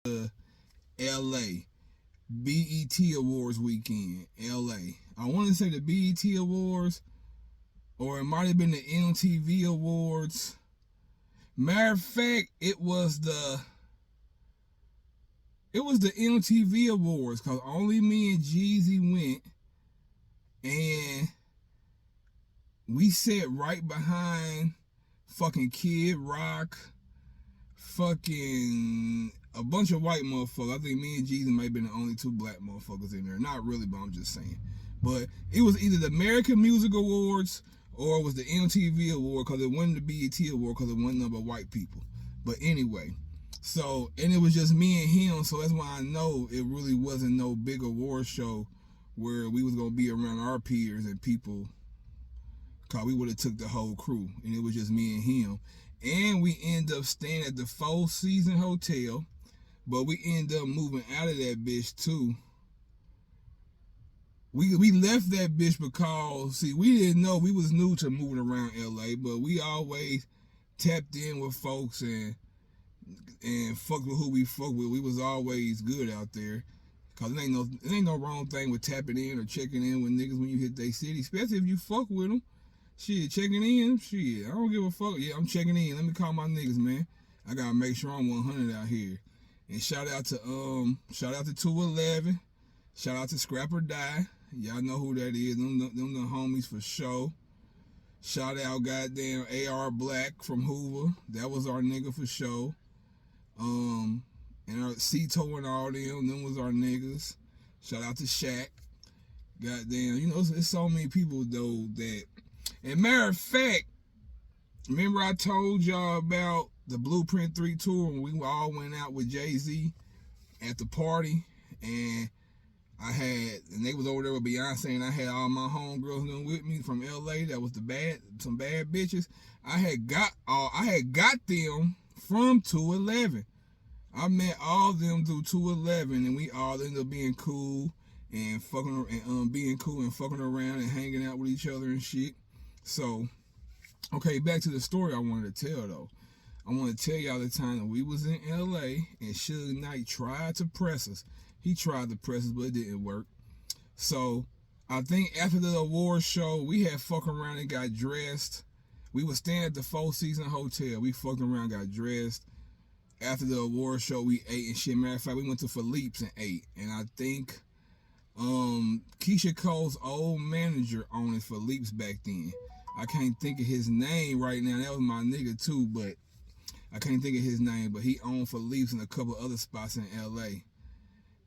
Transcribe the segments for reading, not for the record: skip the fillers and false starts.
to LA. BET Awards weekend, LA. I want to say the BET Awards, or it might have been the MTV Awards. Matter of fact, it was the MTV Awards, because only me and Jeezy went, and we sat right behind fucking Kid Rock, fucking a bunch of white motherfuckers. I think me and Jeezy might have been the only two black motherfuckers in there. Not really, but I'm just saying. But it was either the American Music Awards or it was the MTV Award, because it wasn't the BET Award, because it wasn't number of white people. But anyway, so, and it was just me and him, so that's why I know it really wasn't no big award show where we was going to be around our peers and people, because we would have took the whole crew, and it was just me and him. And we end up staying at the Four Seasons Hotel, but we end up moving out of that bitch too. We left that bitch because, see, we didn't know, we was new to moving around LA, but we always tapped in with folks and fucked with who we fuck with. We was always good out there. Cause it ain't no wrong thing with tapping in or checking in with niggas when you hit their city, especially if you fuck with them. Shit, checking in, shit, I don't give a fuck. Yeah, I'm checking in. Let me call my niggas, man. I gotta make sure I'm 100 out here. And shout out to 211. Shout out to Scrap or Die. Y'all know who that is. Them the homies for sure. Shout out goddamn AR Black from Hoover. That was our nigga for sure. And our Cito and all them was our niggas. Shout out to Shaq. Goddamn, it's so many people though that. And matter of fact, remember I told y'all about the Blueprint 3 tour when we all went out with Jay-Z at the party, and they was over there with Beyonce, and I had all my homegirls with me from LA that was some bad bitches. I had got them from 211. I met all of them through 211, and we all ended up being cool and fucking around and hanging out with each other and shit. So, okay, back to the story I wanted to tell though. I want to tell y'all the time that we was in LA and Suge Knight tried to press us. He tried to press us, but it didn't work. So, I think after the award show, we had fucked around and got dressed. We was staying at the Four Seasons Hotel. We fucked around, got dressed. After the award show, we ate and shit. Matter of fact, we went to Philippe's and ate. And I think Keisha Cole's old manager owned Philippe's back then. I can't think of his name right now. That was my nigga too, but I can't think of his name. But he owned Philippe's and a couple other spots in LA.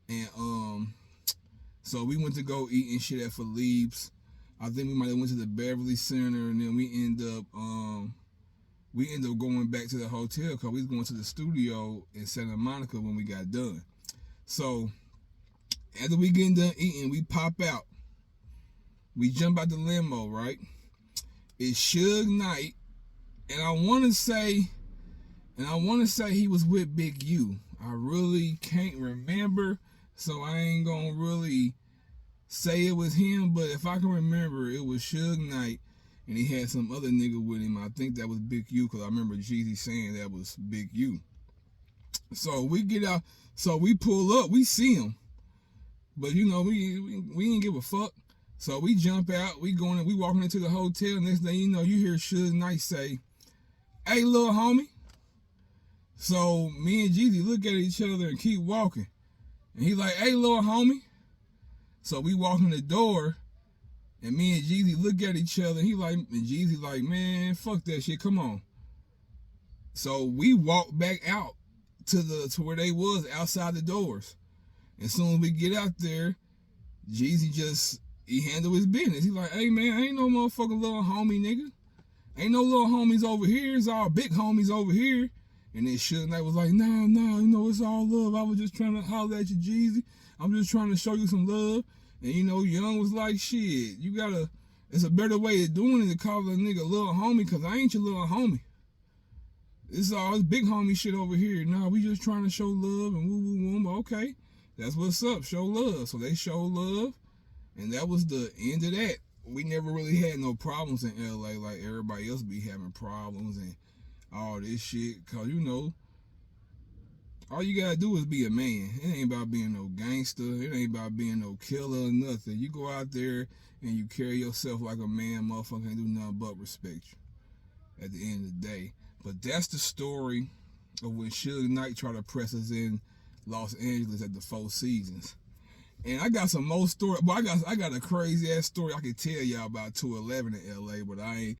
And so we went to go eat and shit at Philippe's. I think we might have went to the Beverly Center, and then we end up going back to the hotel because we was going to the studio in Santa Monica when we got done. So after we getting done eating, we pop out. We jump out the limo, right? It's Suge Knight, and I want to say he was with Big U. I really can't remember, so I ain't gonna really say it was him, but if I can remember, it was Suge Knight, and he had some other nigga with him. I think that was Big U, because I remember Jeezy saying that was Big U. So we get out, so we pull up, we see him, but we ain't give a fuck. So we jump out, we walking into the hotel. Next thing you know, you hear Suge Knight say, "Hey, little homie." So me and Jeezy look at each other and keep walking, and he like, "Hey, little homie." So we walk in the door, and me and Jeezy look at each other. And Jeezy like, "Man, fuck that shit. Come on." So we walk back out to where they was outside the doors. As soon as we get out there, Jeezy he handled his business. He like, "Hey man, ain't no motherfucking little homie, nigga. Ain't no little homies over here. It's all big homies over here." And then Suge Knight was like, "Nah, it's all love. I was just trying to holler at you, Jeezy. I'm just trying to show you some love." And Young was like, "Shit, it's a better way of doing it to call a nigga little homie, because I ain't your little homie. It's big homie shit over here. Nah, we just trying to show love and woo woo woo." But okay, that's what's up. Show love. So they show love, and that was the end of that. We never really had no problems in LA like everybody else be having problems and all this shit. Cause All you gotta do is be a man. It ain't about being no gangster. It ain't about being no killer or nothing. You go out there and you carry yourself like a man, motherfucker ain't do nothing but respect you at the end of the day. But that's the story of when Suge Knight tried to press us in Los Angeles at the Four Seasons. And I got some more story. Well, I got a crazy ass story I can tell y'all about 211 in LA, but I